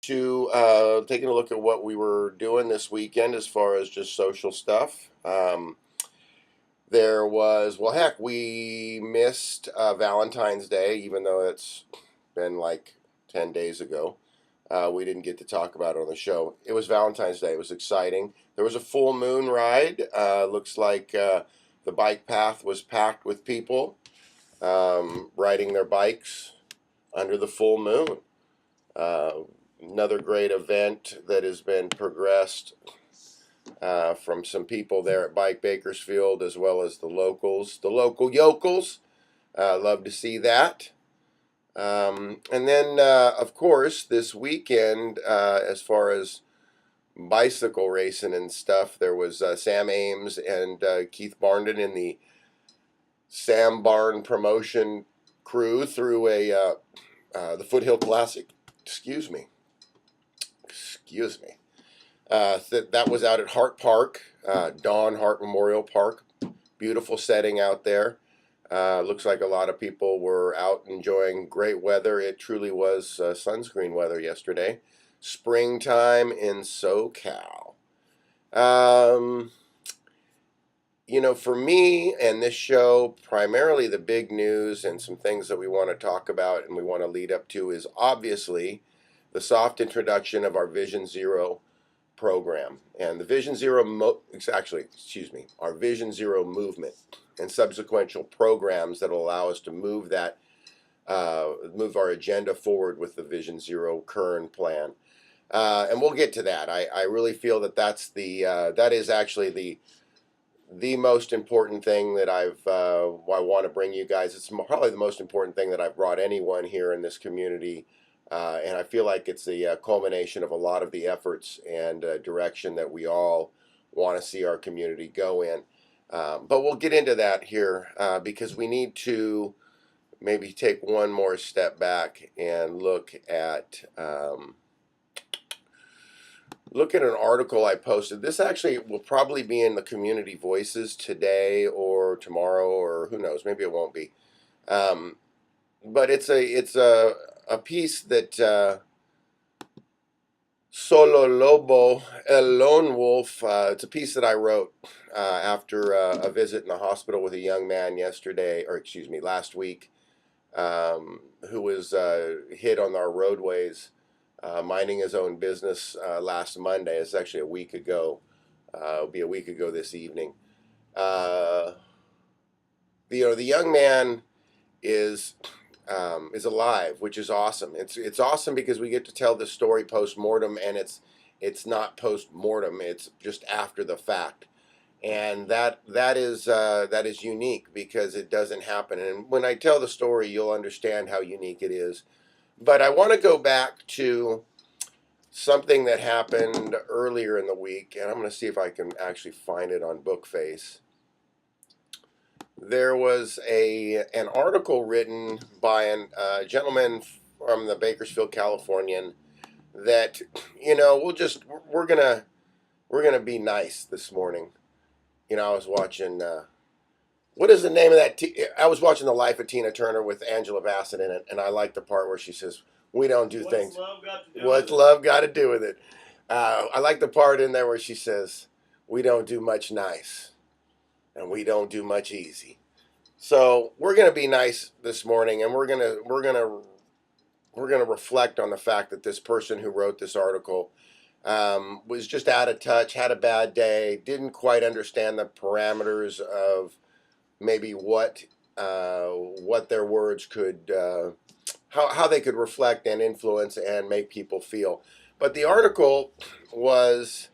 to taking a look at what we were doing this weekend as far as just social stuff. There was, well, heck, we missed Valentine's Day, even though it's been like 10 days ago. We didn't get to talk about it on the show. It was Valentine's Day. It was exciting. There was a full moon ride. Looks like the bike path was packed with people riding their bikes under the full moon. Another great event that has been progressed from some people there at Bike Bakersfield, as well as the local yokels. Love to see that. And then, of course, this weekend, as far as bicycle racing and stuff, there was Sam Ames and Keith Barndon in the Sam Barn promotion crew through the Foothill Classic. Excuse me. That was out at Hart Park, Dawn Hart Memorial Park. Beautiful setting out there. Looks like a lot of people were out enjoying great weather. It truly was sunscreen weather yesterday. Springtime in SoCal. For me and this show, primarily the big news and some things that we want to talk about and we want to lead up to is obviously the soft introduction of our Vision Zero program and the Vision Zero our Vision Zero movement and subsequent programs that will allow us to move our agenda forward with the Vision Zero Kern plan. And we'll get to that. I really feel that that is actually the most important thing that I want to bring you guys. It's probably the most important thing that I've brought anyone here in this community. And I feel like it's the culmination of a lot of the efforts and direction that we all want to see our community go in. But we'll get into that here because we need to maybe take one more step back and look at an article I posted. This actually will probably be in the Community Voices today or tomorrow, or who knows, maybe it won't be. But it's a piece that Solo Lobo, El Lone Wolf, it's a piece that I wrote after a visit in the hospital with a young man last week, who was hit on our roadways, minding his own business last Monday. It's actually a week ago. It'll be a week ago this evening. The young man is alive, which is awesome. It's awesome because we get to tell this story post-mortem, and it's not post-mortem, it's just after the fact. And that is unique because it doesn't happen. And when I tell the story, you'll understand how unique it is. But I want to go back to something that happened earlier in the week, and I'm going to see if I can actually find it on Bookface. There was an article written by a gentleman from the Bakersfield, Californian, that we're gonna be nice this morning. I was watching what is the name of that? I was watching The Life of Tina Turner with Angela Bassett in it, and I like the part where she says, "We don't do things. What's love got to do with it?" I like the part in there where she says, "We don't do much nice. And we don't do much easy." So we're gonna be nice this morning, and we're gonna reflect on the fact that this person who wrote this article was just out of touch, had a bad day, didn't quite understand the parameters of maybe what their words could, how they could reflect and influence and make people feel. But the article was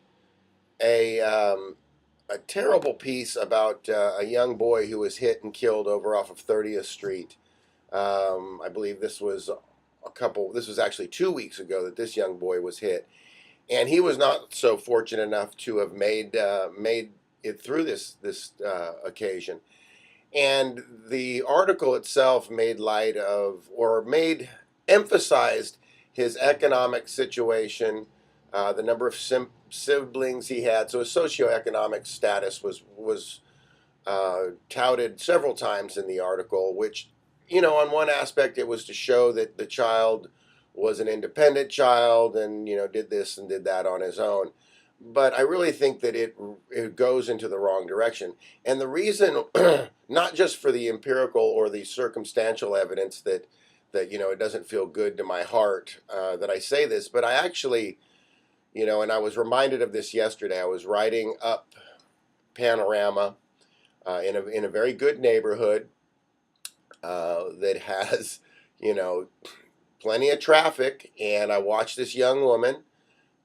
a terrible piece about a young boy who was hit and killed over off of 30th Street. I believe this was actually 2 weeks ago that this young boy was hit. And he was not so fortunate enough to have made it through this occasion. And the article itself emphasized his economic situation, the number of siblings he had. So his socioeconomic status was touted several times in the article, which, on one aspect it was to show that the child was an independent child and, did this and did that on his own. But I really think that it goes into the wrong direction. And the reason, not just for the empirical or the circumstantial evidence that it doesn't feel good to my heart that I say this, but I actually, and I was reminded of this yesterday. I was riding up Panorama in a very good neighborhood that has, you know, plenty of traffic, and I watched this young woman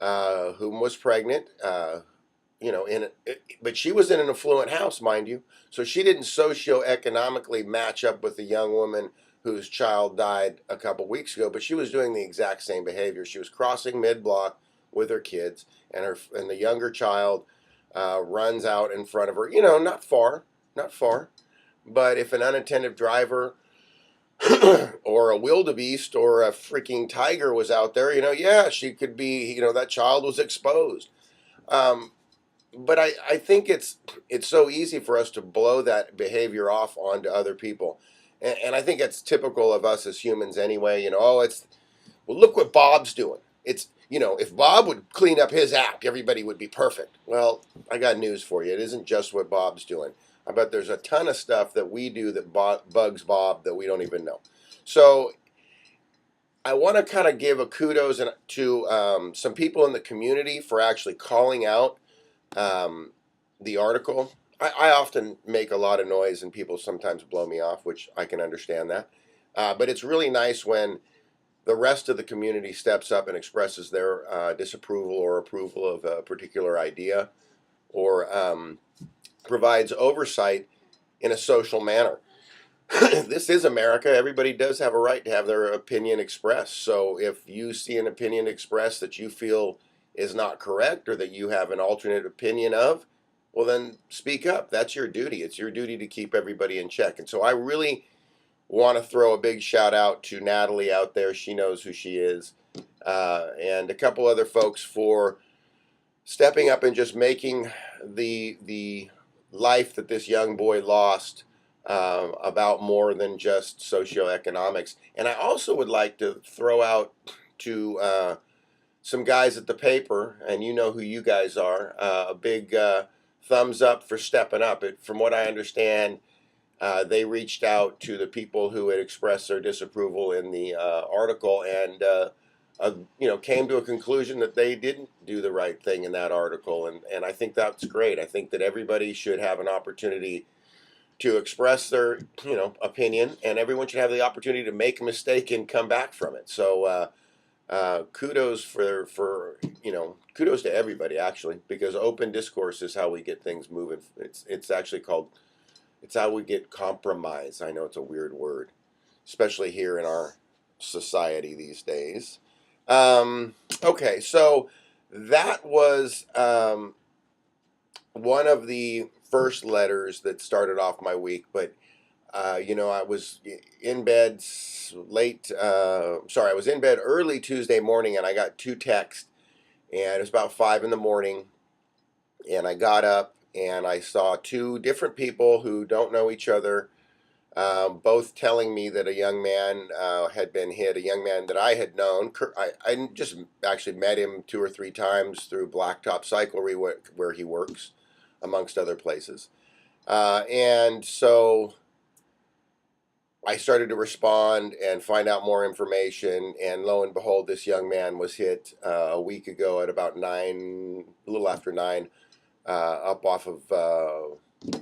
whom was pregnant. But she was in an affluent house, mind you, so she didn't socioeconomically match up with the young woman whose child died a couple weeks ago. But she was doing the exact same behavior. She was crossing mid-block with her kids, and the younger child runs out in front of her. Not far, not far. But if an unattended driver or a wildebeest or a freaking tiger was out there, yeah, she could be, that child was exposed. Um, but I think it's so easy for us to blow that behavior off onto other people. And I think it's typical of us as humans anyway. Well, look what Bob's doing. If Bob would clean up his act, everybody would be perfect. Well, I got news for you. It isn't just what Bob's doing. I bet there's a ton of stuff that we do that bugs Bob that we don't even know. So I want to kind of give a kudos to some people in the community for actually calling out the article. I often make a lot of noise and people sometimes blow me off, which I can understand that. But it's really nice when the rest of the community steps up and expresses their disapproval or approval of a particular idea, or provides oversight in a social manner. This is America. Everybody does have a right to have their opinion expressed. So if you see an opinion expressed that you feel is not correct, or that you have an alternate opinion of, well, then speak up. That's your duty. It's your duty to keep everybody in check. And so I really want to throw a big shout out to Natalie out there. She knows who she is. And a couple other folks for stepping up and just making the life that this young boy lost about more than just socioeconomics. And I also would like to throw out to some guys at the paper, and you know who you guys are, a big thumbs up for stepping up. From what I understand, they reached out to the people who had expressed their disapproval in the article, and came to a conclusion that they didn't do the right thing in that article. And I think that's great. I think that everybody should have an opportunity to express their opinion, and everyone should have the opportunity to make a mistake and come back from it. So kudos kudos to everybody, actually, because open discourse is how we get things moving. It's actually called, it's how we get compromise. I know it's a weird word, especially here in our society these days. Okay, so that was one of the first letters that started off my week. But I was in bed I was in bed early Tuesday morning, and I got two texts, and it was about 5 in the morning, and I got up and I saw two different people who don't know each other, both telling me that a young man had been hit, a young man that I had known. I just actually met him 2 or 3 times through Blacktop Cyclery, where he works, amongst other places. And so I started to respond and find out more information, and lo and behold, this young man was hit a week ago at about 9, a little after 9, up off of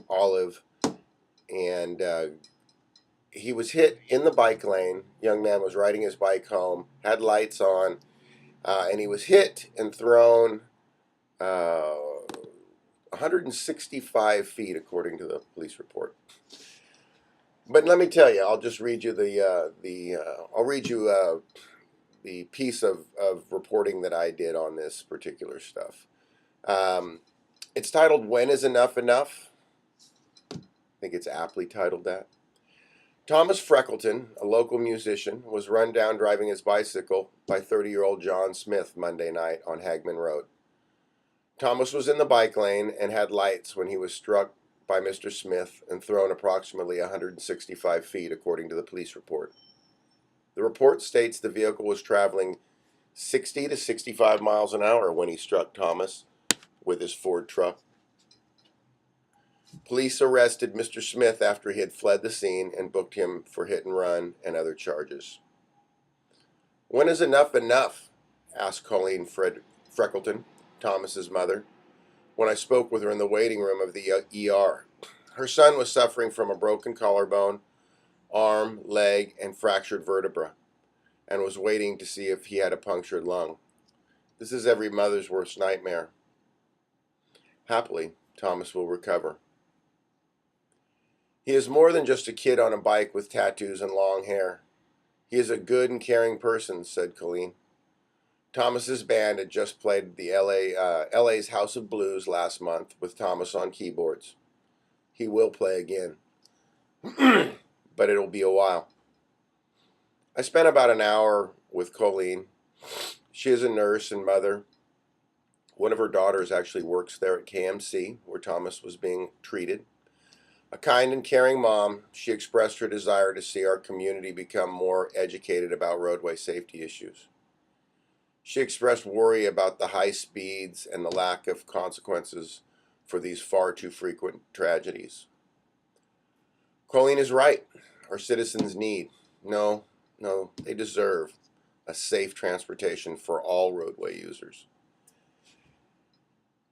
Olive, and he was hit in the bike lane. Young man was riding his bike home, had lights on, and he was hit and thrown 165 feet, according to the police report. But let me tell you, I'll just read you the piece of reporting that I did on this particular stuff. It's titled, "When is Enough Enough?" I think it's aptly titled that. Thomas Freckleton, a local musician, was run down driving his bicycle by 30-year-old John Smith Monday night on Hagman Road. Thomas was in the bike lane and had lights when he was struck by Mr. Smith and thrown approximately 165 feet, according to the police report. The report states the vehicle was traveling 60 to 65 miles an hour when he struck Thomas with his Ford truck. Police arrested Mr. Smith after he had fled the scene and booked him for hit and run and other charges. "When is enough enough?" asked Colleen Freckleton, Thomas's mother, when I spoke with her in the waiting room of the ER. Her son was suffering from a broken collarbone, arm, leg, and fractured vertebra, and was waiting to see if he had a punctured lung. This is every mother's worst nightmare. Happily, Thomas will recover. He is more than just a kid on a bike with tattoos and long hair. He is a good and caring person, said Colleen. Thomas's band had just played the LA's House of Blues last month with Thomas on keyboards. He will play again, but it'll be a while. I spent about an hour with Colleen. She is a nurse and mother. One of her daughters actually works there at KMC, where Thomas was being treated. A kind and caring mom, she expressed her desire to see our community become more educated about roadway safety issues. She expressed worry about the high speeds and the lack of consequences for these far too frequent tragedies. Colleen is right. Our citizens need, they deserve a safe transportation for all roadway users.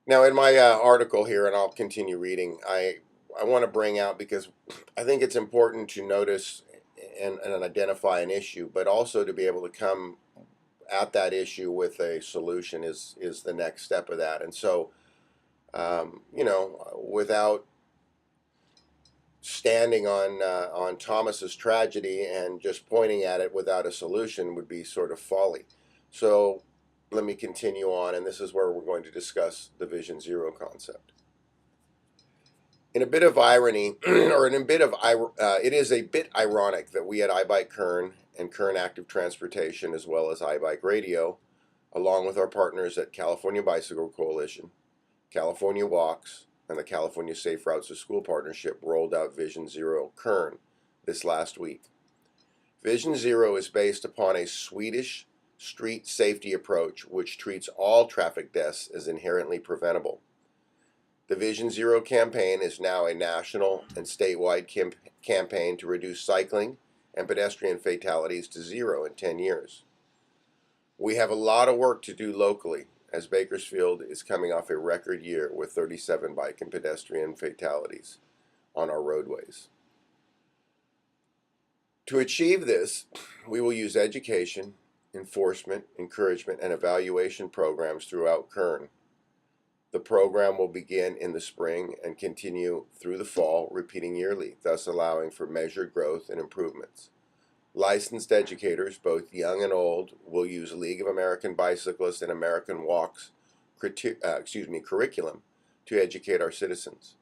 Now, in my article here, and I'll continue reading, I want to bring out, because I think it's important to notice and identify an issue, but also to be able to come at that issue with a solution is the next step of that. And so, without standing on Thomas's tragedy and just pointing at it without a solution would be sort of folly. So let me continue on, and this is where we're going to discuss the Vision Zero concept. In a bit of irony, it is a bit ironic that we at iBikeKern and Kern Active Transportation, as well as iBike Radio, along with our partners at California Bicycle Coalition, California Walks, and the California Safe Routes to School Partnership, rolled out Vision Zero Kern this last week. Vision Zero is based upon a Swedish street safety approach which treats all traffic deaths as inherently preventable. The Vision Zero campaign is now a national and statewide campaign to reduce cycling and pedestrian fatalities to zero in 10 years. We have a lot of work to do locally, as Bakersfield is coming off a record year with 37 bike and pedestrian fatalities on our roadways. To achieve this, we will use education, enforcement, encouragement, and evaluation programs throughout Kern. The program will begin in the spring and continue through the fall, repeating yearly, thus allowing for measured growth and improvements. Licensed educators, both young and old, will use League of American Bicyclists and American Walks curriculum to educate our citizens.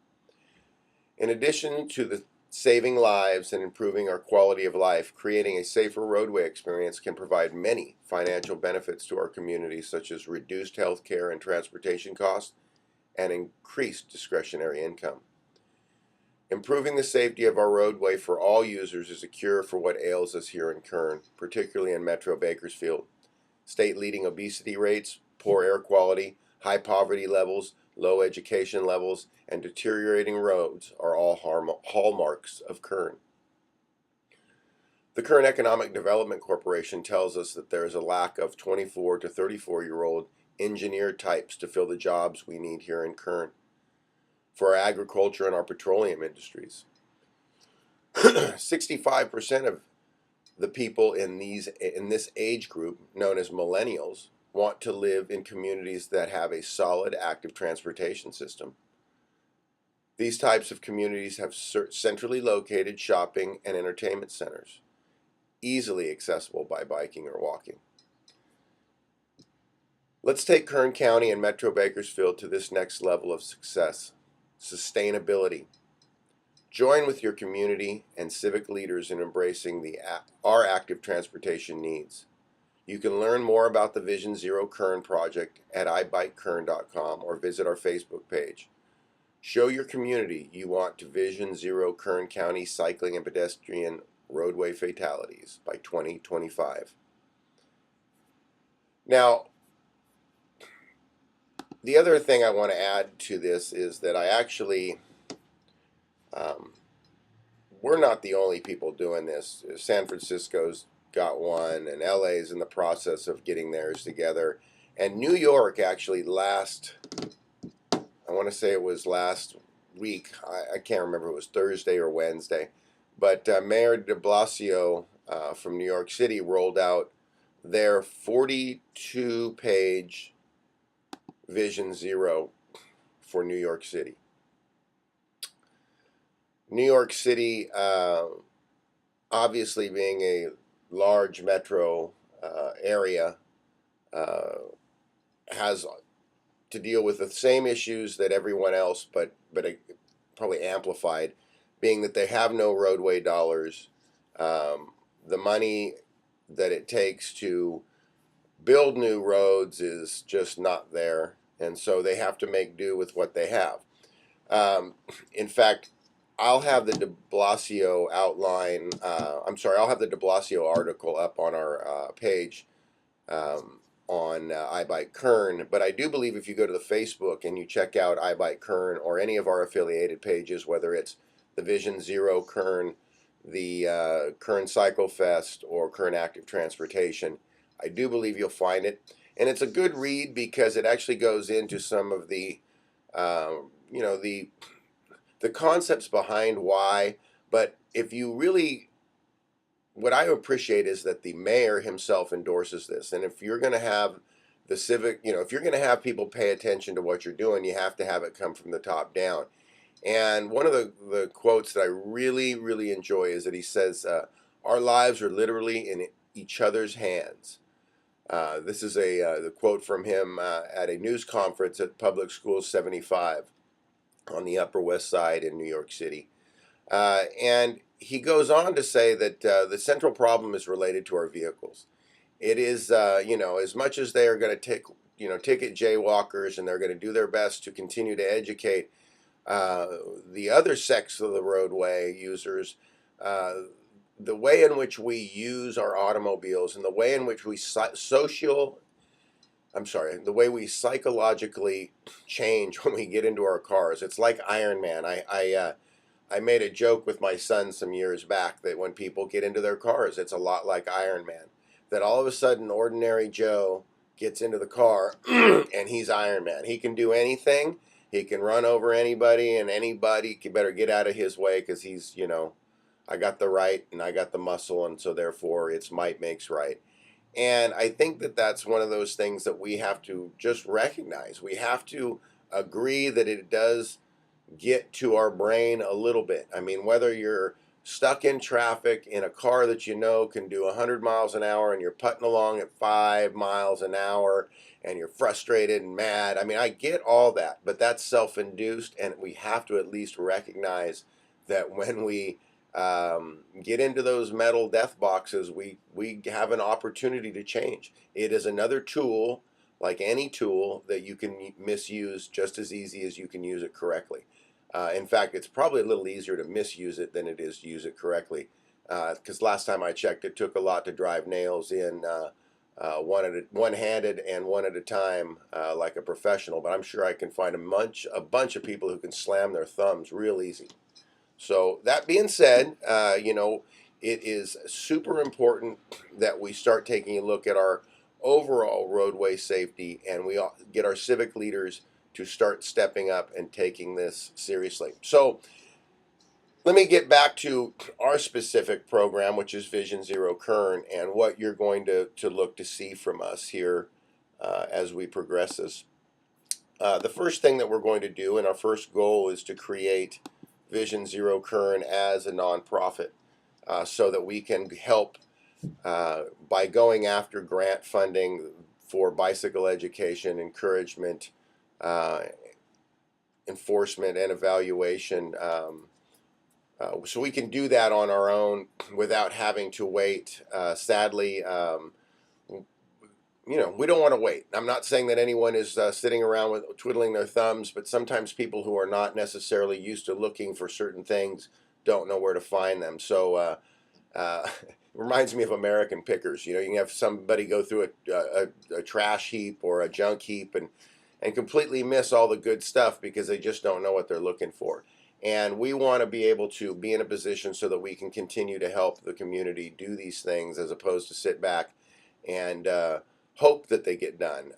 In addition to the saving lives and improving our quality of life, creating a safer roadway experience can provide many financial benefits to our communities, such as reduced health care and transportation costs and increased discretionary income. Improving the safety of our roadway for all users is a cure for what ails us here in Kern, particularly in Metro Bakersfield. State-leading obesity rates, poor air quality, high poverty levels, low education levels, and deteriorating roads are all hallmarks of Kern. The Kern Economic Development Corporation tells us that there is a lack of 24 to 34-year-old engineer types to fill the jobs we need here in Kern for our agriculture and our petroleum industries. 65% of the people in this age group, known as millennials, want to live in communities that have a solid active transportation system. These types of communities have centrally located shopping and entertainment centers, easily accessible by biking or walking. Let's take Kern County and Metro Bakersfield to this next level of success: sustainability. Join with your community and civic leaders in embracing our active transportation needs. You can learn more about the Vision Zero Kern project at iBikeKern.com or visit our Facebook page. Show your community you want to Vision Zero Kern County cycling and pedestrian roadway fatalities by 2025. Now, the other thing I want to add to this is that I actually, we're not the only people doing this. San Francisco's got one, and LA's in the process of getting theirs together. And New York actually I want to say it was last week. I can't remember if it was Thursday or Wednesday. But Mayor de Blasio from New York City rolled out their 42-page Vision Zero for New York City. New York City, obviously being a large metro area, has to deal with the same issues that everyone else, but probably amplified, being that they have no roadway dollars. The money that it takes to build new roads is just not there, and so they have to make do with what they have. In fact, I'll have the de Blasio outline. I'll have the de Blasio article up on our page on iBikeKern. But I do believe if you go to the Facebook and you check out iBikeKern or any of our affiliated pages, whether it's the Vision Zero Kern, the Kern Cycle Fest, or Kern Active Transportation, I do believe you'll find it. And it's a good read because it actually goes into some of the, the concepts behind why. But if you really, what I appreciate is that the mayor himself endorses this. And if you're going to have the civic, if you're going to have people pay attention to what you're doing, you have to have it come from the top down. And one of the quotes that I really, really enjoy is that he says, our lives are literally in each other's hands. This is the quote from him at a news conference at Public Schools 75 on the Upper West Side in New York City. And he goes on to say that the central problem is related to our vehicles. It is, as much as they are going to ticket jaywalkers, and they're going to do their best to continue to educate the other sex of the roadway users, the way in which we use our automobiles and the way in which we the way we psychologically change when we get into our cars. It's like Iron Man. I made a joke with my son some years back that when people get into their cars, it's a lot like Iron Man. That all of a sudden, ordinary Joe gets into the car and he's Iron Man. He can do anything. He can run over anybody, and anybody better get out of his way because he's, I got the right and I got the muscle, and so therefore it's might makes right. And I think that that's one of those things that we have to just recognize. We have to agree that it does get to our brain a little bit. I mean, whether you're stuck in traffic in a car that can do 100 miles an hour and you're putting along at 5 miles an hour and you're frustrated and mad. I mean, I get all that, but that's self-induced, and we have to at least recognize that when we get into those metal death boxes, we have an opportunity to change. It is another tool, like any tool, that you can misuse just as easy as you can use it correctly. In fact, it's probably a little easier to misuse it than it is to use it correctly. Because last time I checked, it took a lot to drive nails in one-handed and one at a time, like a professional. But I'm sure I can find a bunch of people who can slam their thumbs real easy. So that being said, it is super important that we start taking a look at our overall roadway safety, and we get our civic leaders to start stepping up and taking this seriously. So let me get back to our specific program, which is Vision Zero Kern, and what you're going to look to see from us here as we progress this. The first thing that we're going to do, and our first goal, is to create Vision Zero Kern as a nonprofit, so that we can help by going after grant funding for bicycle education, encouragement, enforcement, and evaluation. So we can do that on our own without having to wait. Sadly, we don't want to wait. I'm not saying that anyone is sitting around twiddling their thumbs, but sometimes people who are not necessarily used to looking for certain things don't know where to find them. So reminds me of American Pickers. You can have somebody go through a trash heap or a junk heap and completely miss all the good stuff because they just don't know what they're looking for. And we want to be able to be in a position so that we can continue to help the community do these things as opposed to sit back and hope that they get done.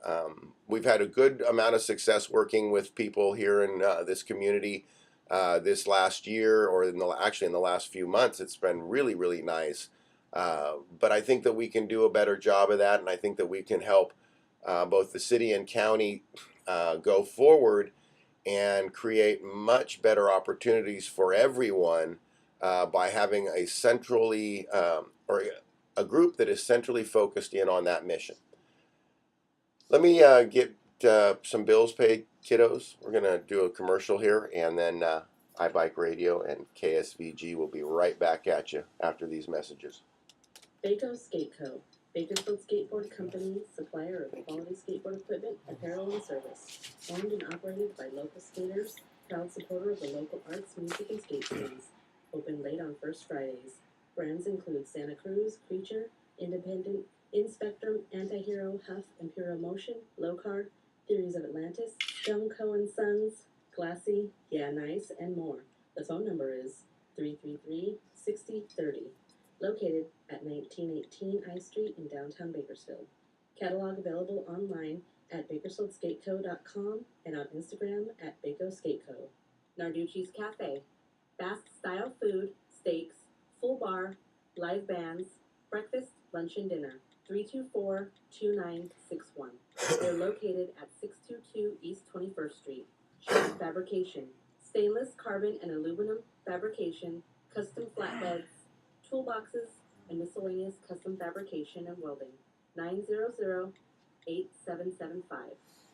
We've had a good amount of success working with people here in this community this last year, or actually in the last few months. It's been really, really nice. But I think that we can do a better job of that, and I think that we can help both the city and county go forward and create much better opportunities for everyone by having a centrally or a group that is centrally focused in on that mission. Let me get some bills paid, kiddos. We're going to do a commercial here, and then iBike Radio and KSVG will be right back at you after these messages. Baco Skate Co. Bakersfield Skateboard Company, supplier of quality skateboard equipment, apparel, and service. Owned and operated by local skaters, proud supporter of the local arts, music, and skate scenes. Open late on First Fridays. Brands include Santa Cruz, Creature, Independent, Inspectrum, Antihero, Huff, Imperial Motion, Low Card, Theories of Atlantis, Stone Co. and Sons, Glassy, Yeah Nice, and more. The phone number is 333-6030. Located at 1918 I Street in downtown Bakersfield. Catalog available online at bakersfieldskateco.com and on Instagram at BacoSkateCo. Narducci's Cafe. Basque-style food, steaks, full bar, live bands, breakfast, lunch, and dinner. 324-2961. They're located at 622 East 21st Street. Sheet fabrication. Stainless, carbon, and aluminum fabrication, custom flatbeds, toolboxes, and miscellaneous custom fabrication and welding. 900-8775.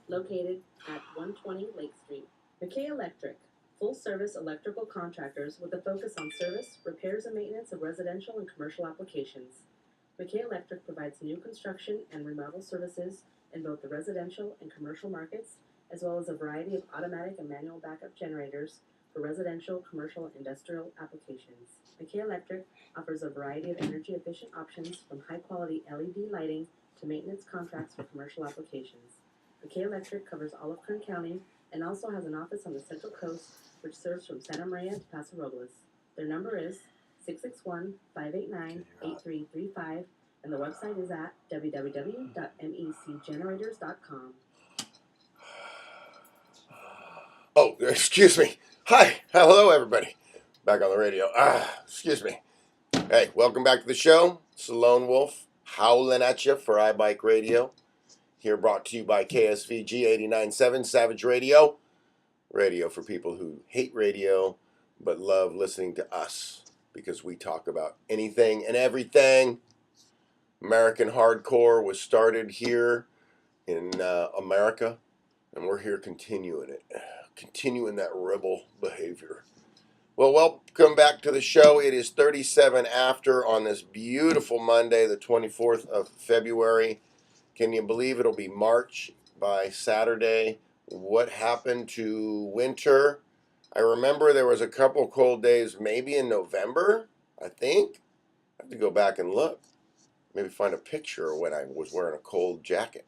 Located at 120 Lake Street. McKay Electric. Full-service electrical contractors with a focus on service, repairs, and maintenance of residential and commercial applications. McKay Electric provides new construction and remodel services in both the residential and commercial markets, as well as a variety of automatic and manual backup generators for residential, commercial, and industrial applications. McKay Electric offers a variety of energy-efficient options from high-quality LED lighting to maintenance contracts for commercial applications. McKay Electric covers all of Kern County and also has an office on the Central Coast, which serves from Santa Maria to Paso Robles. Their number is 661-589-8335, and the website is at www.mecgenerators.com. Oh, excuse me. Hi. Hello, everybody. Back on the radio. Excuse me. Hey, welcome back to the show. It's the Lone Wolf howling at you for iBike Radio. Here brought to you by KSVG 89.7 Savage Radio. Radio for people who hate radio but love listening to us because we talk about anything and everything. American hardcore was started here in America, and we're here continuing it. Continuing that rebel behavior. Well, welcome back to the show. It is 37 after on this beautiful Monday, the 24th of February. Can you believe it'll be March by Saturday? What happened to winter? I remember there was a couple cold days, maybe in November, I think. I have to go back and look. Maybe find a picture of when I was wearing a cold jacket.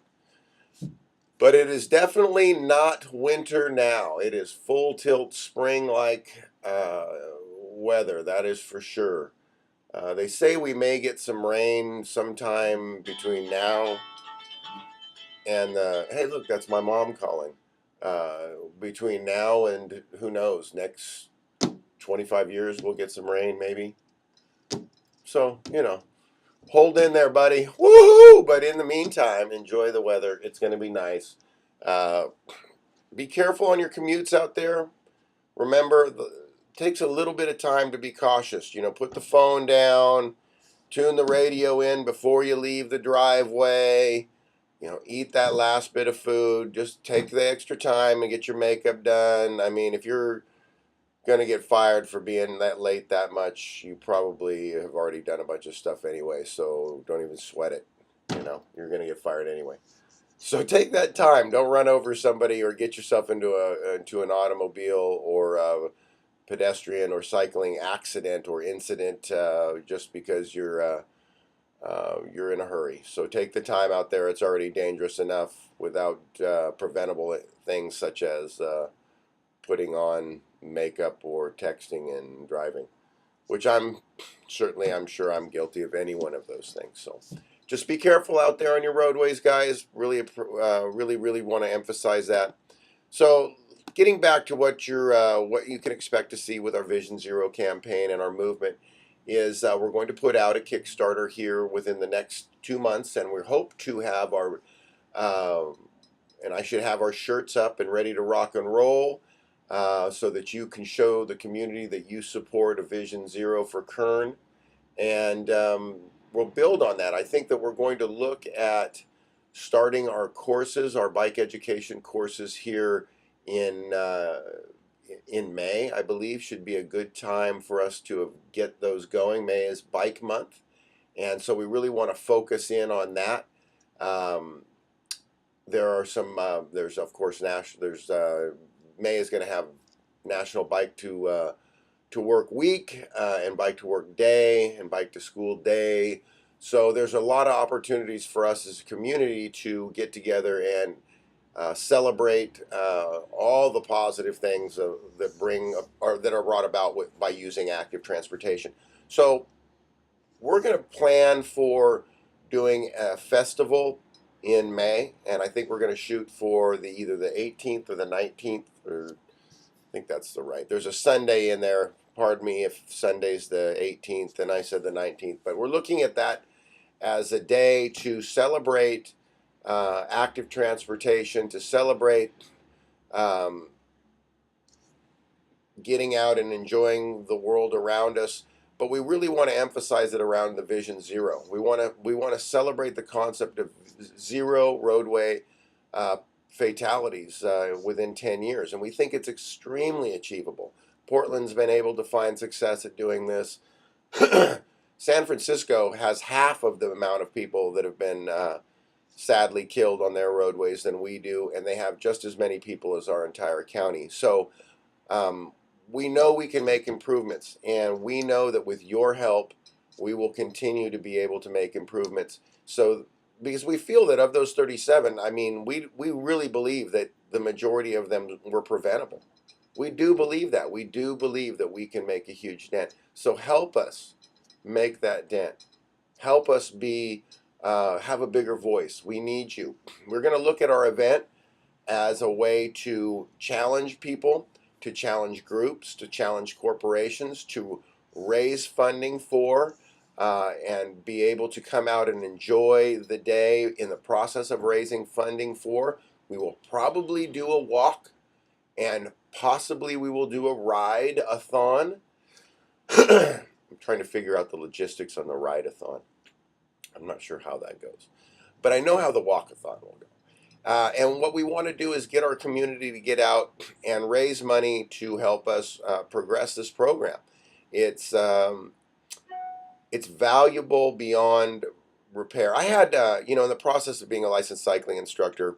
But it is definitely not winter now. It is full tilt spring-like weather, that is for sure. They say we may get some rain sometime between now and, hey look, that's my mom calling. Between now and, who knows, next 25 years we'll get some rain maybe. So, hold in there, buddy. Woohoo! But in the meantime, enjoy the weather. It's going to be nice. Be careful on your commutes out there. Remember, it takes a little bit of time to be cautious. Put the phone down, tune the radio in before you leave the driveway. Eat that last bit of food. Just take the extra time and get your makeup done. I mean, if you're going to get fired for being that late that much, you probably have already done a bunch of stuff anyway, so don't even sweat it. You're going to get fired anyway. So take that time. Don't run over somebody or get yourself into an automobile or pedestrian or cycling accident or incident just because you're in a hurry. So take the time out there. It's already dangerous enough without preventable things such as putting on makeup or texting and driving, which I'm sure I'm guilty of any one of those things. So just be careful out there on your roadways, guys. Really want to emphasize that. So getting back to what you can expect to see with our Vision Zero campaign and our movement is we're going to put out a Kickstarter here within the next 2 months, and we hope to have our and I should have our shirts up and ready to rock and roll, so that you can show the community that you support a Vision Zero for Kern, and we'll build on that. I think that we're going to look at starting our courses, our bike education courses here in May. I believe should be a good time for us to get those going. May is Bike Month, and so we really want to focus in on that. There are some. There's of course national. There's May is going to have National Bike to Work Week, and Bike to Work Day, and Bike to School Day. So there's a lot of opportunities for us as a community to get together and celebrate all the positive things that that are brought about by using active transportation. So we're going to plan for doing a festival in May, and I think we're going to shoot for either the 18th or the 19th, or I think that's there's a Sunday in there. Pardon me if Sunday's the 18th and I said the 19th, but we're looking at that as a day to celebrate active transportation, to celebrate getting out and enjoying the world around us. But we really want to emphasize it around the Vision Zero. We want to celebrate the concept of zero roadway fatalities within 10 years, and we think it's extremely achievable. Portland's been able to find success at doing this. San Francisco has half of the amount of people that have been sadly killed on their roadways than we do, and they have just as many people as our entire county. So we know we can make improvements, and we know that with your help, we will continue to be able to make improvements. So, because we feel that of those 37, I mean, we really believe that the majority of them were preventable. We do believe that. We do believe that we can make a huge dent. So help us make that dent. Help us have a bigger voice. We need you. We're going to look at our event as a way to challenge people, to challenge groups, to challenge corporations, to raise funding for, and be able to come out and enjoy the day in the process of raising funding for. We will probably do a walk, and possibly we will do a ride-a-thon. I'm trying to figure out the logistics on the ride-a-thon. I'm not sure how that goes, but I know how the walk-a-thon will go. And what we want to do is get our community to get out and raise money to help us progress this program. It's valuable beyond repair. I had, in the process of being a licensed cycling instructor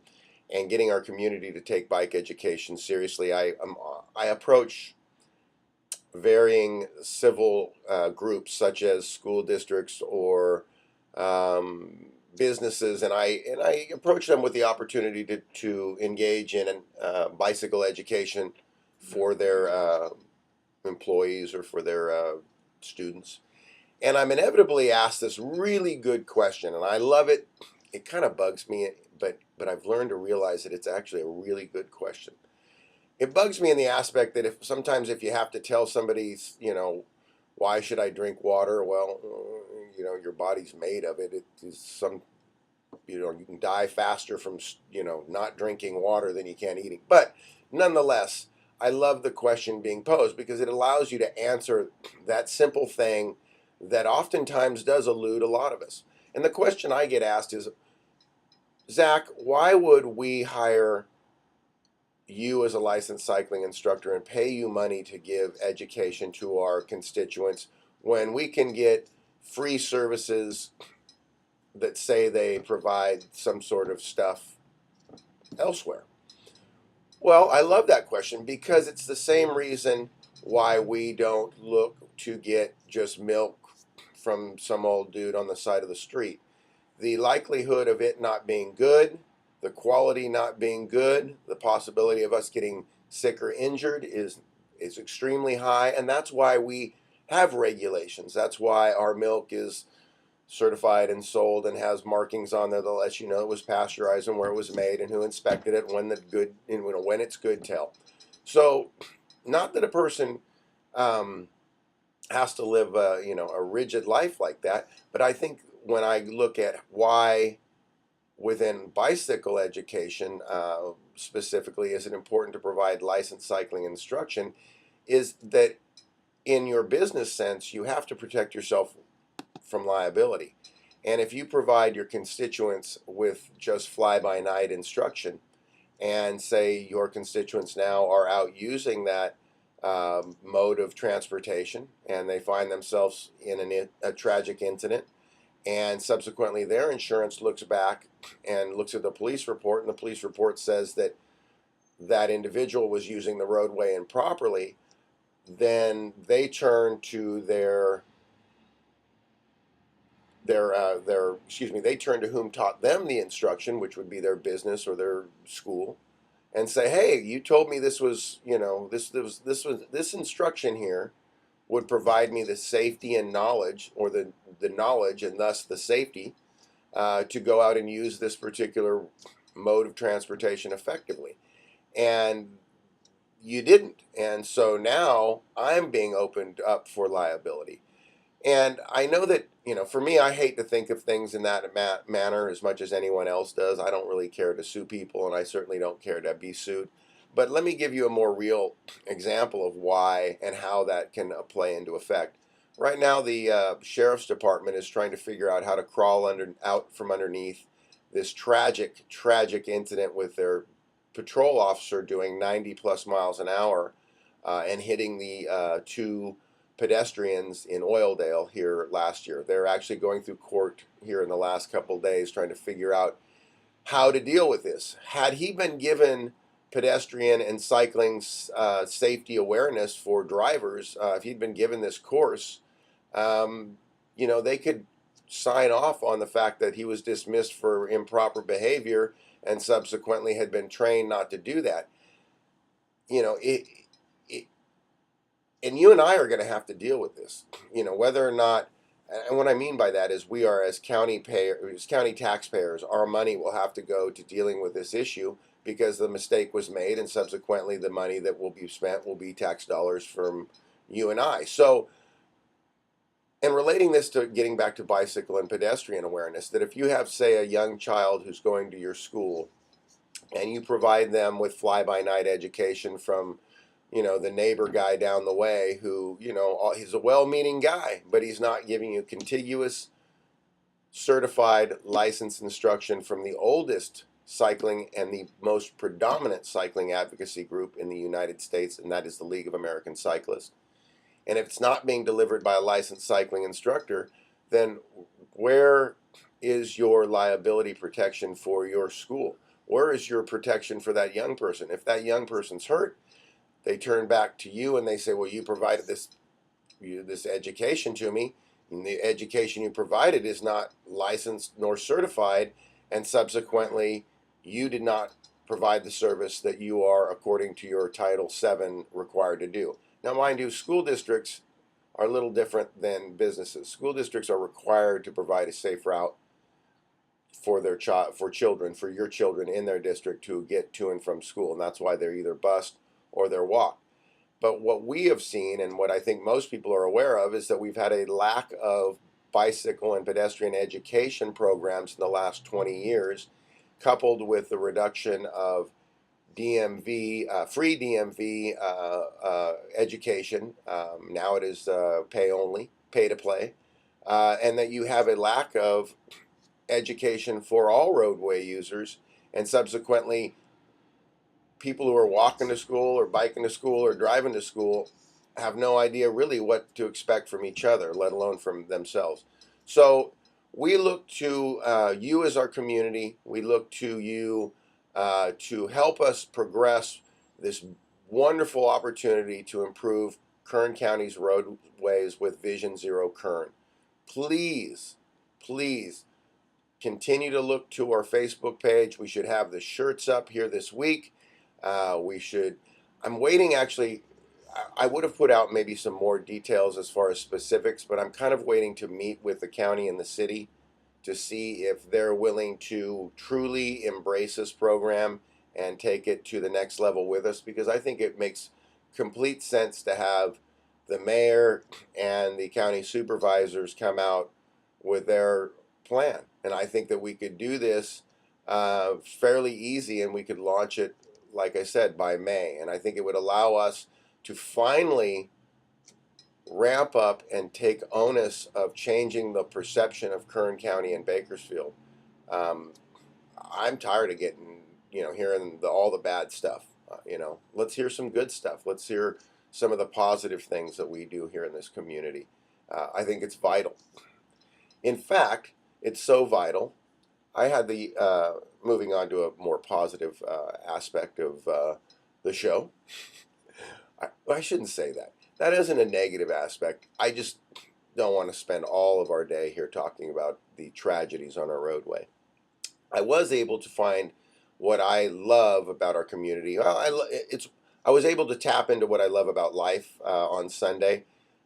and getting our community to take bike education seriously, I approach varying civil groups such as school districts or businesses, and I approach them with the opportunity to engage in bicycle education for their employees or for their students. And I'm inevitably asked this really good question, and I love it. It kind of bugs me, but I've learned to realize that it's actually a really good question. It bugs me in the aspect that sometimes if you have to tell somebody, why should I drink water? Well, your body's made of it. It is you can die faster from, not drinking water than you can eating. But nonetheless, I love the question being posed because it allows you to answer that simple thing that oftentimes does elude a lot of us. And the question I get asked is, Zach, why would we hire you as a licensed cycling instructor and pay you money to give education to our constituents when we can get free services that say they provide some sort of stuff elsewhere? Well, I love that question because it's the same reason why we don't look to get just milk from some old dude on the side of the street. The likelihood of it not being good, the quality not being good, the possibility of us getting sick or injured is extremely high, and that's why we have regulations. That's why our milk is certified and sold and has markings on there that let you know it was pasteurized and where it was made and who inspected it, when the good, when it's good till. So, not that a person has to live a rigid life like that, but I think when I look at why within bicycle education specifically is it important to provide licensed cycling instruction, is that in your business sense you have to protect yourself from liability. And if you provide your constituents with just fly-by-night instruction, and say your constituents now are out using that mode of transportation, and they find themselves in a tragic incident, and subsequently their insurance looks back and looks at the police report, and the police report says that that individual was using the roadway improperly, then they turn to they turn to whom taught them the instruction, which would be their business or their school, and say, hey, you told me this was, this instruction here would provide me the safety and knowledge, or the knowledge and thus the safety to go out and use this particular mode of transportation effectively. And you didn't. And so now I'm being opened up for liability. And I know that, for me, I hate to think of things in that manner as much as anyone else does. I don't really care to sue people, and I certainly don't care to be sued. But let me give you a more real example of why and how that can play into effect. Right now, the sheriff's department is trying to figure out how to crawl out from underneath this tragic incident with their patrol officer doing 90 plus miles an hour and hitting the two pedestrians in Oildale here last year. They're actually going through court here in the last couple of days trying to figure out how to deal with this. Had he been given pedestrian and cycling safety awareness for drivers, if he'd been given this course, they could sign off on the fact that he was dismissed for improper behavior and subsequently had been trained not to do that. And you and I are going to have to deal with this, whether or not. And what I mean by that is we are, as county taxpayers, our money will have to go to dealing with this issue because the mistake was made, and subsequently the money that will be spent will be tax dollars from you and I. So, and relating this to getting back to bicycle and pedestrian awareness, that if you have, say, a young child who's going to your school and you provide them with fly-by-night education from the neighbor guy down the way who, he's a well-meaning guy, but he's not giving you contiguous, certified, licensed instruction from the oldest cycling and the most predominant cycling advocacy group in the United States, and that is the League of American Cyclists. And if it's not being delivered by a licensed cycling instructor, then where is your liability protection for your school? Where is your protection for that young person? If that young person's hurt, they turn back to you and they say, well, you provided this education to me, and the education you provided is not licensed nor certified, and subsequently you did not provide the service that you are, according to your Title VII, required to do. Now, mind you, school districts are a little different than businesses. School districts are required to provide a safe route for their for your children in their district to get to and from school, and that's why they're either bused or they're walked. But what we have seen, and what I think most people are aware of, is that we've had a lack of bicycle and pedestrian education programs in the last 20 years, coupled with the reduction of DMV, free DMV education. Now it is pay only, pay to play, and that you have a lack of education for all roadway users, and subsequently people who are walking to school or biking to school or driving to school have no idea really what to expect from each other, let alone from themselves. So we look to you as our community. We look to you to help us progress this wonderful opportunity to improve Kern County's roadways with Vision Zero Kern. Please, please continue to look to our Facebook page. We should have the shirts up here this week. We should. I'm waiting actually. I would have put out maybe some more details as far as specifics, but I'm kind of waiting to meet with the county and the city to see if they're willing to truly embrace this program and take it to the next level with us, because I think it makes complete sense to have the mayor and the county supervisors come out with their plan. And I think that we could do this fairly easy, and we could launch it, like I said, by May. And I think it would allow us to finally ramp up and take onus of changing the perception of Kern County and Bakersfield. Um, I'm tired of getting, hearing all the bad stuff. Let's hear some good stuff. Let's hear some of the positive things that we do here in this community. I think it's vital. In fact, it's so vital. I had moving on to a more positive aspect of the show. I shouldn't say that. That isn't a negative aspect. I just don't want to spend all of our day here talking about the tragedies on our roadway. I was able to find what I love about our community. Well, I was able to tap into what I love about life on Sunday.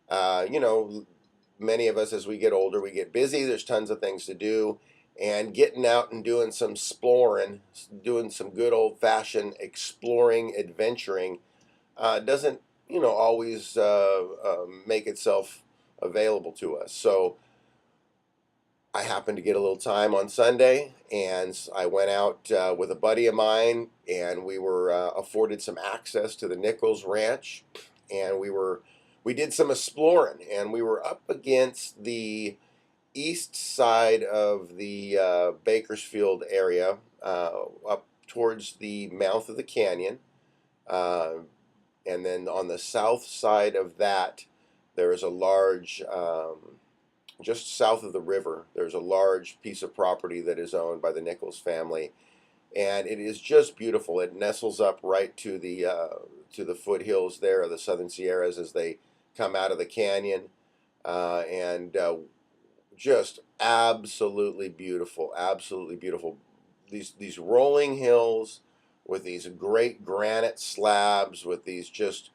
Many of us, as we get older, we get busy. There's tons of things to do, and getting out and doing some exploring, doing some good old-fashioned exploring, adventuring, doesn't always make itself available to us. So I happened to get a little time on Sunday, and I went out with a buddy of mine, and we were afforded some access to the Nichols Ranch, and we did some exploring, and we were up against the east side of the Bakersfield area, up towards the mouth of the canyon. And then on the south side of that, there is a large, just south of the river, there's a large piece of property that is owned by the Nichols family. And it is just beautiful. It nestles up right to the foothills there of the Southern Sierras as they come out of the canyon. And just absolutely beautiful, absolutely beautiful. These rolling hills with these great granite slabs, with these just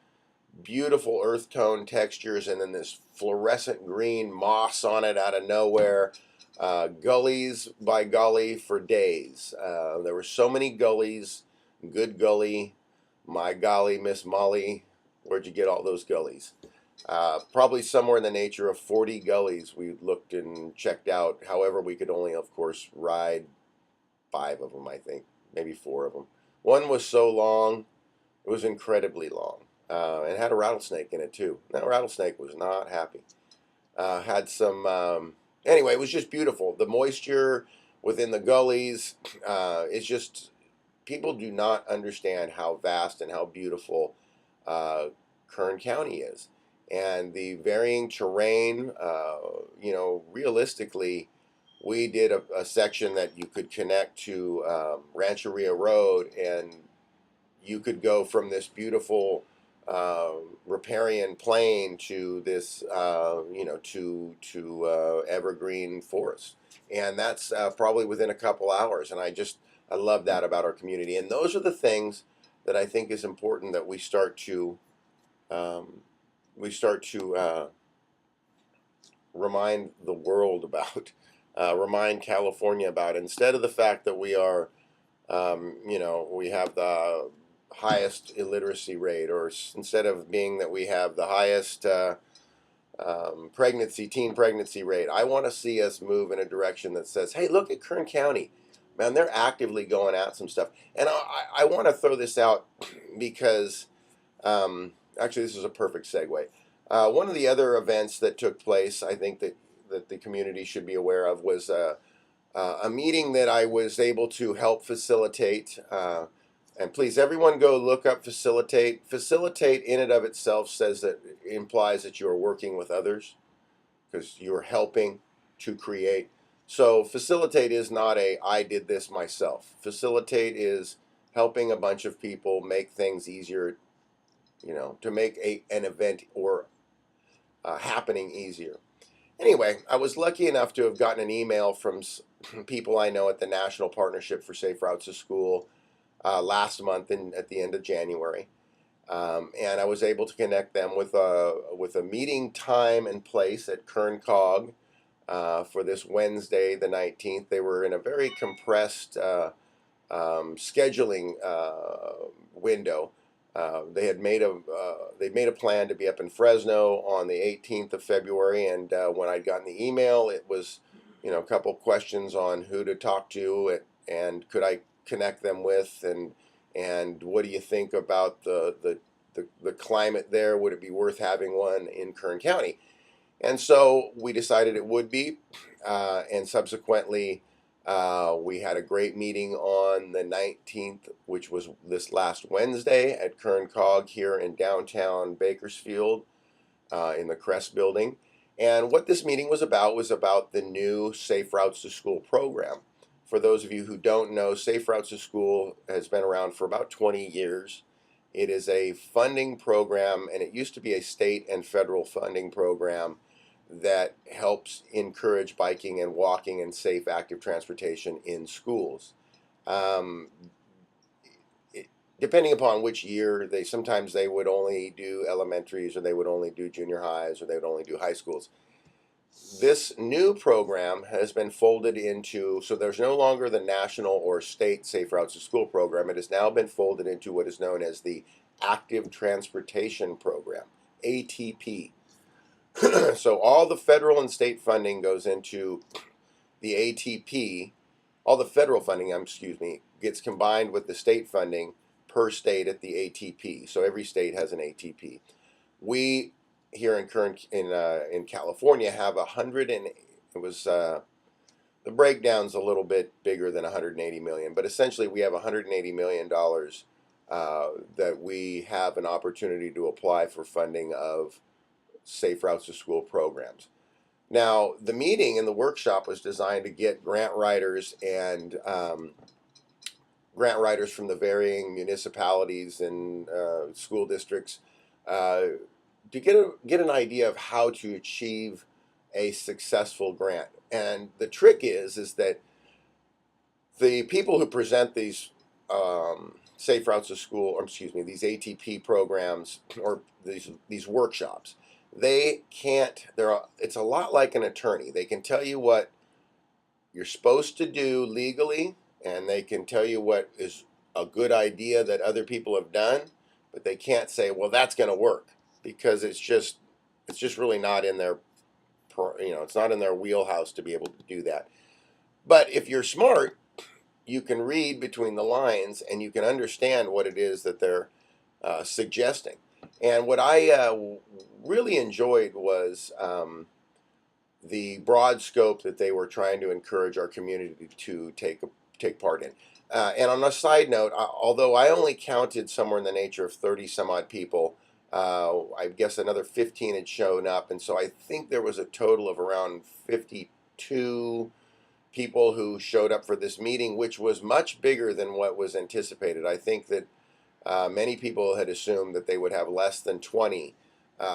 beautiful earth tone textures, and then this fluorescent green moss on it out of nowhere. Gullies by golly for days. There were so many gullies. Good gully, my golly, Miss Molly, where'd you get all those gullies? Probably somewhere in the nature of 40 gullies we looked and checked out. However, we could only, of course, ride 5 of them, I think, maybe 4 of them. One was so long, it was incredibly long, and had a rattlesnake in it too. That rattlesnake was not happy. Had some, anyway, it was just beautiful. The moisture within the gullies, it's just, people do not understand how vast and how beautiful Kern County is. And the varying terrain, realistically, we did a section that you could connect to Rancheria Road, and you could go from this beautiful riparian plain to this, to evergreen forest. And that's probably within a couple hours. And I love that about our community. And those are the things that I think is important that we start to remind the world about, remind California about, instead of the fact that we are, we have the highest illiteracy rate, or instead of being that we have the highest teen pregnancy rate. I want to see us move in a direction that says, hey, look at Kern County. Man, they're actively going at some stuff. And I want to throw this out because, actually, this is a perfect segue. One of the other events that took place, I think that the community should be aware of, was a meeting that I was able to help facilitate. And please, everyone, go look up facilitate. Facilitate in and of itself implies that you are working with others, because you are helping to create. So facilitate is not I did this myself. Facilitate is helping a bunch of people make things easier to make an event or happening easier. Anyway, I was lucky enough to have gotten an email from people I know at the National Partnership for Safe Routes to School last month at the end of January. And I was able to connect them with a meeting time and place at Kern Cog for this Wednesday, the 19th. They were in a very compressed scheduling window. They'd made a plan to be up in Fresno on the 18th of February, and when I'd gotten the email, it was, a couple questions on who to talk to and could I connect them with, and what do you think about the climate there? Would it be worth having one in Kern County? And so we decided it would be, and subsequently we had a great meeting on the 19th, which was this last Wednesday at Kern Cog here in downtown Bakersfield in the Crest building. And what this meeting was about the new Safe Routes to School program. For those of you who don't know, Safe Routes to School has been around for about 20 years. It is a funding program, and it used to be a state and federal funding program that helps encourage biking and walking and safe active transportation in schools. Um, Depending upon which year, sometimes they would only do elementaries, or they would only do junior highs, or they would only do high schools. This new program has been folded into, so there's no longer the national or state Safe Routes to School program. It has now been folded into what is known as the Active Transportation Program, ATP. So all the federal and state funding goes into the ATP. All the federal funding, gets combined with the state funding per state at the ATP. So every state has an ATP. We here in California have 100, and it was the breakdown's a little bit bigger than 180 million, but essentially we have 180 million dollars that we have an opportunity to apply for funding of Safe Routes to School programs. Now, the meeting and the workshop was designed to get grant writers and grant writers from the varying municipalities and school districts to get an idea of how to achieve a successful grant. And the trick is that the people who present these Safe Routes to School, or these ATP programs or these workshops, they can't. It's a lot like an attorney. They can tell you what you're supposed to do legally, and they can tell you what is a good idea that other people have done, but they can't say, well, that's going to work, because it's just really not in their it's not in their wheelhouse to be able to do that. But if you're smart, you can read between the lines and you can understand what it is that they're suggesting. And what I really enjoyed was the broad scope that they were trying to encourage our community to take part in. And on a side note, although I only counted somewhere in the nature of 30 some odd people, I guess another 15 had shown up, and so I think there was a total of around 52 people who showed up for this meeting, which was much bigger than what was anticipated. I think that many people had assumed that they would have less than 20.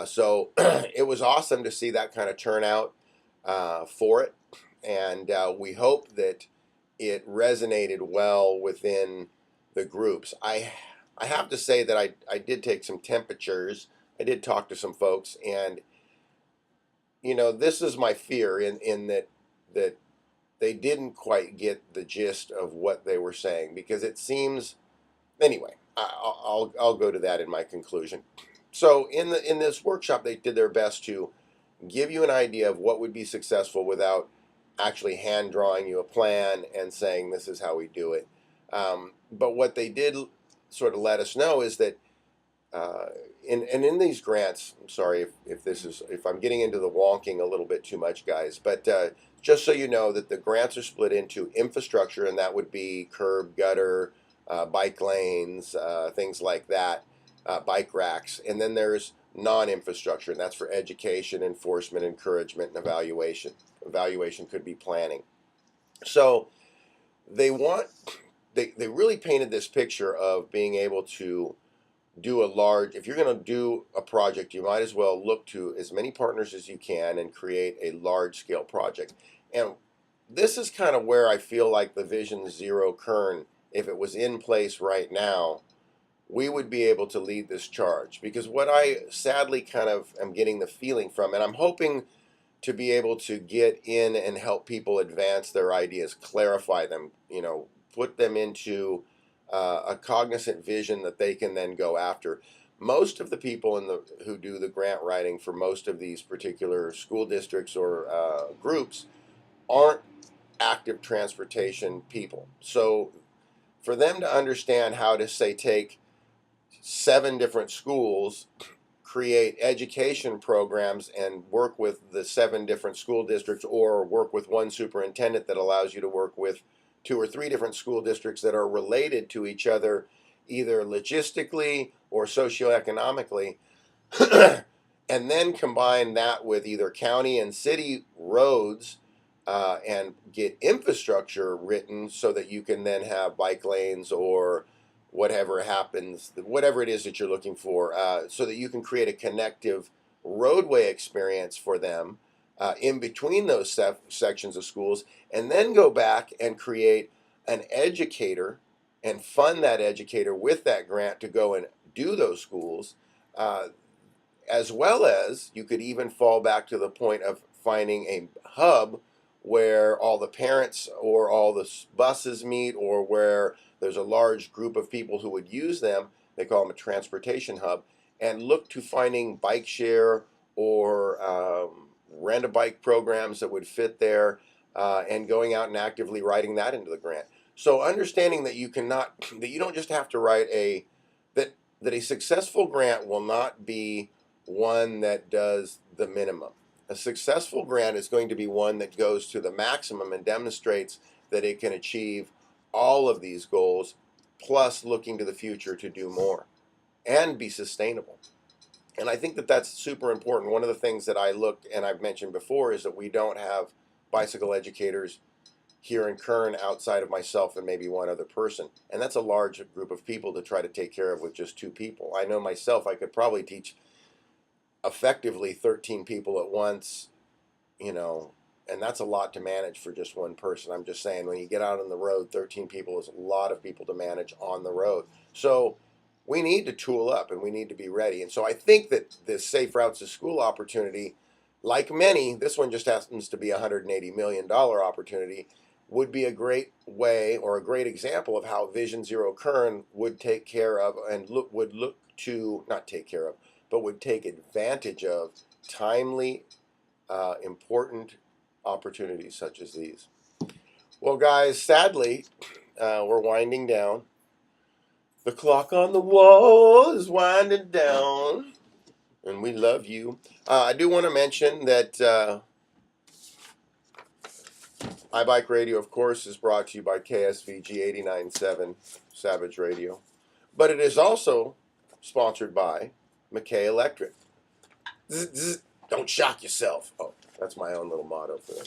So it was awesome to see that kind of turnout for it, and we hope that it resonated well within the groups. I have to say that I did take some temperatures. I did talk to some folks, and this is my fear in that they didn't quite get the gist of what they were saying, because it seems, anyway, I'll go to that in my conclusion. So in this workshop, they did their best to give you an idea of what would be successful without actually hand drawing you a plan and saying this is how we do it. But what they did sort of let us know is that in these grants, I'm sorry if I'm getting into the wonking a little bit too much, guys, but just so you know that the grants are split into infrastructure, and that would be curb, gutter, bike lanes, things like that, bike racks, and then there's non-infrastructure, and that's for education, enforcement, encouragement, and evaluation. Evaluation could be planning. So they really painted this picture of being able to do if you're going to do a project, you might as well look to as many partners as you can and create a large scale project. And this is kind of where I feel like the Vision Zero Kern, if it was in place right now, we would be able to lead this charge. Because what I sadly kind of am getting the feeling from, and I'm hoping to be able to get in and help people advance their ideas, clarify them, put them into a cognizant vision that they can then go after. Most of the people who do the grant writing for most of these particular school districts or groups aren't active transportation people. So for them to understand how to, say, take 7 different schools, create education programs, and work with the 7 different school districts, or work with one superintendent that allows you to work with 2 or 3 different school districts that are related to each other, either logistically or socioeconomically, and then combine that with either county and city roads, and get infrastructure written so that you can then have bike lanes or whatever happens, whatever it is that you're looking for, so that you can create a connective roadway experience for them in between those sections of schools, and then go back and create an educator and fund that educator with that grant to go and do those schools, as well as you could even fall back to the point of finding a hub where all the parents or all the buses meet, or where there's a large group of people who would use them. They call them a transportation hub, and look to finding bike share or rent a bike programs that would fit there, and going out and actively writing that into the grant. So understanding that you don't just have to write that a successful grant will not be one that does the minimum. A successful grant is going to be one that goes to the maximum and demonstrates that it can achieve all of these goals, plus looking to the future to do more and be sustainable. And I think that that's super important. One of the things that I've mentioned before, is that we don't have bicycle educators here in Kern outside of myself and maybe one other person. And that's a large group of people to try to take care of with just 2 people. I know myself, I could probably teach effectively 13 people at once, and that's a lot to manage for just one person. I'm just saying, when you get out on the road, 13 people is a lot of people to manage on the road. So we need to tool up and we need to be ready. And so I think that this Safe Routes to School opportunity, like many, this one just happens to be a $180 million opportunity, would be a great way, or a great example of how Vision Zero Kern would take care of, and would look to, not take care of, but would take advantage of timely, important opportunities such as these. Well, guys, sadly, we're winding down. The clock on the wall is winding down, and we love you. I do want to mention that iBike Radio, of course, is brought to you by KSVG 89.7 Savage Radio, but it is also sponsored by McKay Electric. Zzz, zzz, don't shock yourself. Oh, that's my own little motto for them.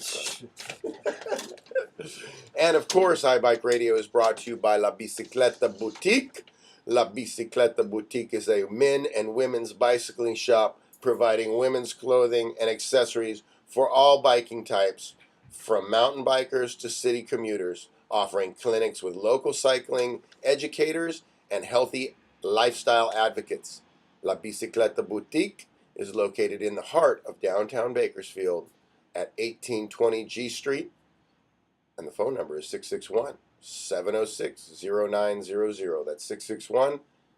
And of course, iBike Radio is brought to you by La Bicicleta Boutique. La Bicicleta Boutique is a men and women's bicycling shop providing women's clothing and accessories for all biking types, from mountain bikers to city commuters, offering clinics with local cycling educators and healthy lifestyle advocates. La Bicicleta Boutique is located in the heart of downtown Bakersfield at 1820 G Street, and the phone number is 661-706-0900. That's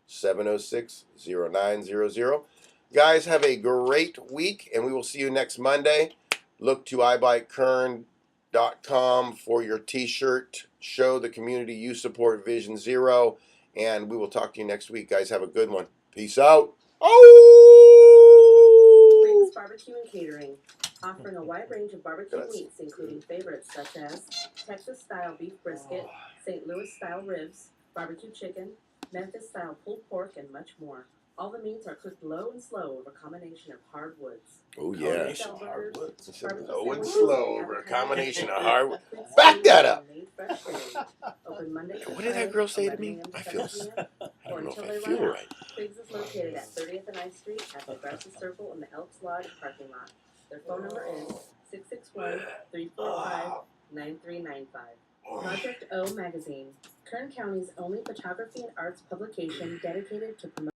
661-706-0900. Guys, have a great week, and we will see you next Monday. Look to iBikeKern.com for your t-shirt. Show the community you support Vision Zero, and we will talk to you next week. Guys, have a good one. Peace out. Oh! Briggs Barbecue and Catering, offering a wide range of barbecue meats, including favorites such as Texas-style beef brisket, St. Louis-style ribs, barbecue chicken, Memphis-style pulled pork, and much more. All the meats are cooked low and slow over a combination of hardwoods. Oh, yeah. Hardwoods. Low and slow over a combination of hardwood. Back that up. Open Monday through What did that Friday, girl say to 11 me? a.m. I feel 7 p.m. I don't know if until I they feel run out. right. Triggs is located at 30th and I Street at the Garza Circle in the Elks Lodge parking lot. Their phone number is 661-345-9395. Project O Magazine, Kern County's only photography and arts publication dedicated to promoting